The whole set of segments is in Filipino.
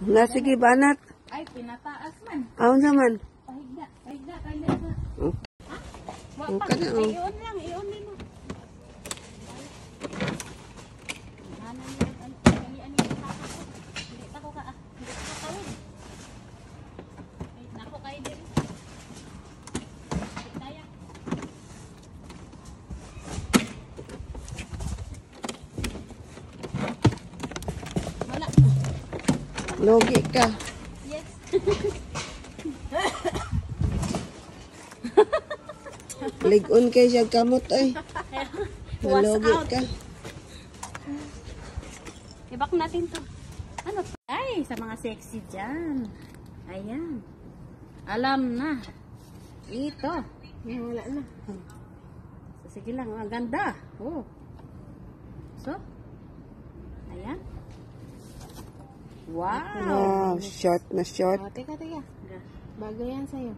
Nga, sige, banat. Ay, pinataas man. Aw naman. Pahigda. Ang kana, oh. Iyon lang mo. Hindi ako tawid. Ay, nako kayo din. Daya. Wala. Logi ka. Yes. Ligon kay siya kamot, ay. Malogi ka. Ibak natin to. Ano? Ay, sa mga sexy dyan. Ayan. Alam na. Ito. Wala na. So, sige lang. Ang ganda. Oh. So. Ayan. Wow. Wow, short na short. Oh, teka. Bago yan sa'yo.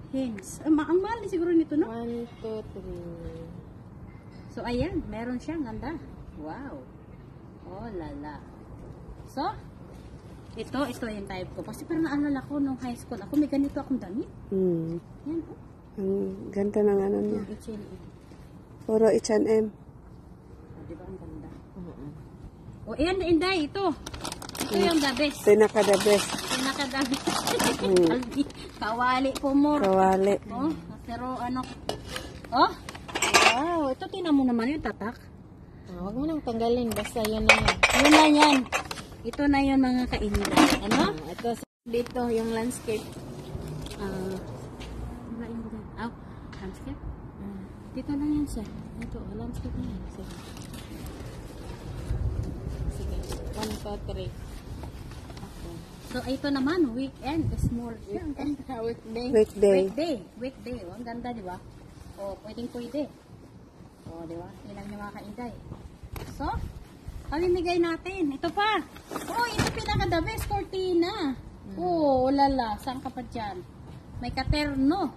Hints. Ang mahal siguro nito, no? 1, 2, 3. So, ayan. Meron siya. Ang ganda. Wow. Oh, lala. So, ito yung type ko. Kasi parang naalala ko nung high school. Ako may ganito akong damit. Yan, oh. Ang ganda ng ano niya. H&M. Puro H&M. Oh, diba ang ganda? Oh, ayan, Inday. Ito yung the best. Pinaka-the best. Pinaka-the best. Kawali po mo. Kawali. Oh, pero ano. Oh, wow. Ito, tinan mo naman yung tatak. Huwag mo nang tanggalin. Basta yun na yun. Yun na yan. Ito na yun mga kainda. Ano? Ito dito yung landscape. Wala yung dyan. Oh, landscape? Dito lang yan siya. Ito, landscape na yan. Sige. 1, 2, 3. So, ito naman, weekend. Small. Weekday. Weekday. Oh, ang ganda, di ba? Oh, pwede. Oh, di ba? Ilang yung mga kainday. So, pamimigay natin. Ito pa. Oh, ito pinaka-the best cortina. Oh, lala. Saan ka pa dyan? May katerno.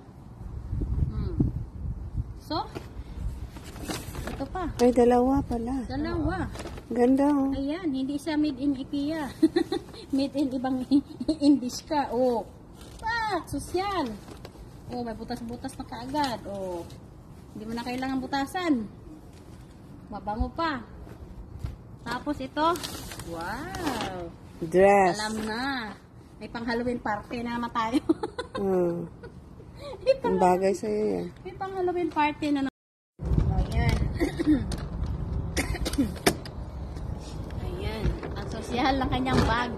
So, ito pa. Ay, dalawa pala. Dalawa. Ganda, oh. Ayan, hindi siya made in IKEA. Made in ibang English ka. Oh. Sosyal. Oh, may butas-butas na kaagad. Oh. Hindi mo na kailangan butasan. Mabango pa. Tapos ito. Wow. Dress. Alam na. May pang Halloween party na naman tayo. Ang bagay sa'yo yan. May pang Halloween party na naman. Ayan. Ayan. Ang sosyal ng kanyang bag.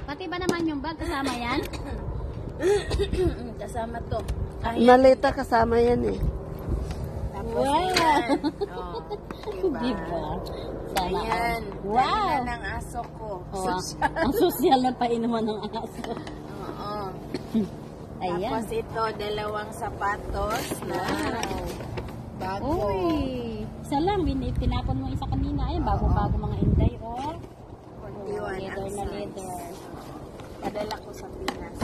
Pati ba naman yung bag kasama yan? Kasama to. Maleta kasama yan eh. Tapos Wow. ayan. Oh, diba? Diba? Sana Ayan. all. Wow. Dala ng aso ko. Oh, ang sosyal na painuman ng aso. Oo. Ayan. Tapos ito, dalawang sapatos na bago. Uy. Isa lang. Tinapon mo isa kanina. Ayan, bago-bago mga inday. Oh. 41 Leather na ang leather. size. Padala ko sa Pinas.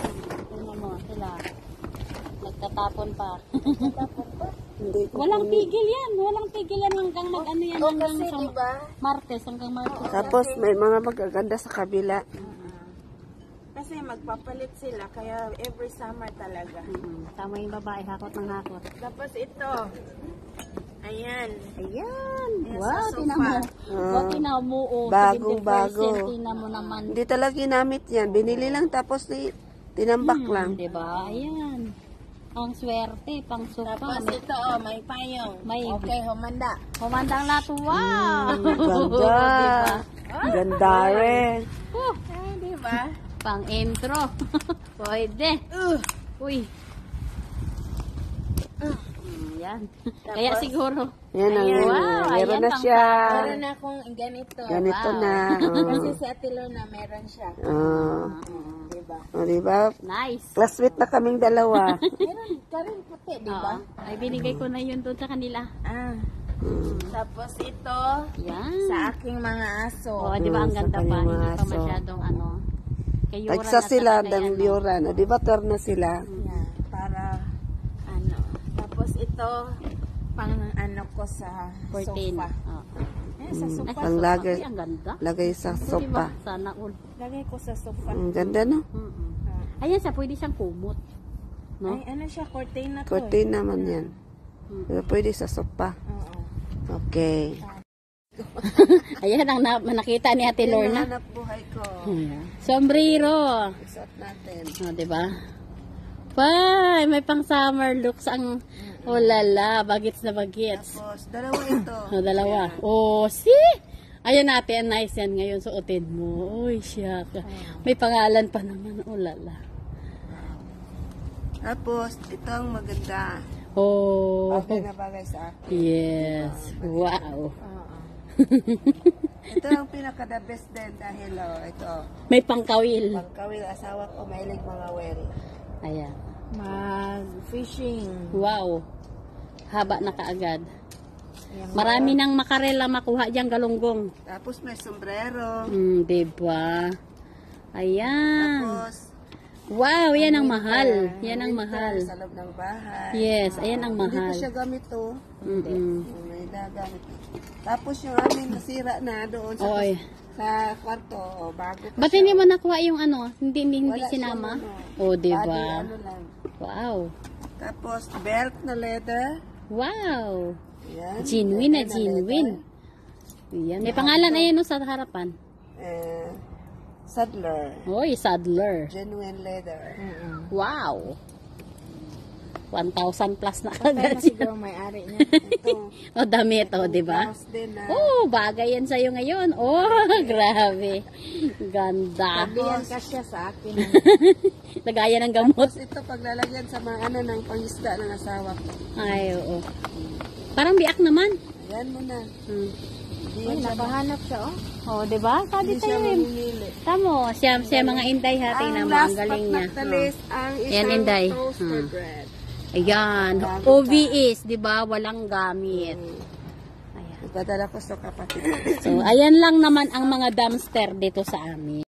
Tingnan mo sila. Nagtatapon pa. Hindi ko Walang tigil yan. Walang tigil yan hanggang mag-ano yan. Oh, Hanggang kasi sa diba? Martes. Hanggang Martes. Tapos may mga magaganda sa kabila. Kasi magpapalit sila, kaya every summer talaga. Tama yung babae. Hakot ng hakot. Tapos ito. Ayan. Ayan. Ayan, Wow, sa tinan mo. sofa. Wow, tinan mo. Oh, Bagong-bago. 70%, tinan mo naman. Hindi talaga ginamit yan. Binili lang tapos tinambak lang. Diba? Ayan. Ang swerte, pang sofa. Tapos ito, may payong. May- Okay, humanda. Humandang lahat. Wow! Ganda. Ganda rin. Ay, diba? Pang intro. Pwede. Uy. Yan. Kaya siguro. Yan ang Wow, meron ayan, na siya. Meron na akong ganito. Ganito Wow. na. Kasi si Ate Lorna meron siya. Diba? O, diba? Nice. Classmate na kaming dalawa. Meron ka rin puti, diba? Ay, binigay ko na yun doon sa kanila. Tapos ito, Yan. sa aking mga aso. Oo, di ba ang sa ganda pa? kanyang Hindi pa aso. masyadong ano. Kayuran Tagsa at sila, saka ng ano. Liuran. O, diba turn na sila? Yan, para ano. Tapos ito, pang ano ko sa 14. sofa. Oo. Sa sopa. Panglagay. Ay, ang ganda. Lagay sa Diba? sopa. Sana all. Lagay ko sa sofa. Ang ganda, no? Ayan siya, pwede siyang kumot. No? Ay, ano siya? Cortina to. Cortina naman yan. Pero pwede sa sopa. Oo. Okay. Ayan ang nakita ni Ate Lorna. Hanap buhay ko. Sombrero. Isuot natin. O, diba? Pay, may pang summer looks ang lala, bagets na bagets. Tapos, dalawa ito. O, dalawa. Oh, see? Ayan natin, nice yan ngayon suotin mo. Uy, siya ka. May pangalan pa naman. Oh, lala. Tapos, ito ang maganda. Oh, Bagay na bagay sa akin. yes. Wow. Ito ang pinaka-the best din dahil, ito. May pangkawil. Pagkawil, asawa ko, mahilig mga weri. Ayan. Mag-fishing. Wow. Haba na kaagad. Marami nang makarela makuha diyang galunggong. Tapos, may sombrero. Diba? Ayan. Tapos, Wow, yan ang mahal. Yan ang mahal. sa loob ng bahay. Yes, ayan ang Hindi mahal. ko siya gamit to. Mm-mm. May nagamit. Tapos yung amin nasira na doon sa, Oy. sa kwarto. Bago pa Ba't siya. hindi mo nakuha yung ano? Hindi Wala sinama? siyang Oh, Body, diba? ano lang. Wow. Tapos belt na leather. Wow. Yan. Genuine na leather genuine. Yan. May pangalan ayan no sa harapan. Saddler. Oy, saddler. Genuine leather. Wow. 1,000 plus na Kaya agad na siya. siguro may-ari niya. Ito. O, damit, o, diba? Blouse din na. Oh, bagay yan sa'yo ngayon. Oh, grabe. Ganda. Sabihan ka siya sa akin. Lagayan ng gamot. Tapos ito paglalagyan sa mga ano ng pangisda ng asawa ko. Ay, oo. Parang biak naman. Ayan mo na. Hindi Ay, yan siya, nakahanap siya, oh. Oh, diba? Sabi hindi siya tayo. mamimili. Tamo, siya mga inday ha. Tingnan mo, ang galing niya. Last but not the least, ang Yan, isang Inday. toaster bread. Ayan. OVS, diba? Walang gamit. Ayan. Ipadala ko sa kapatid ko. So, ayan lang naman ang mga dumpster dito sa amin.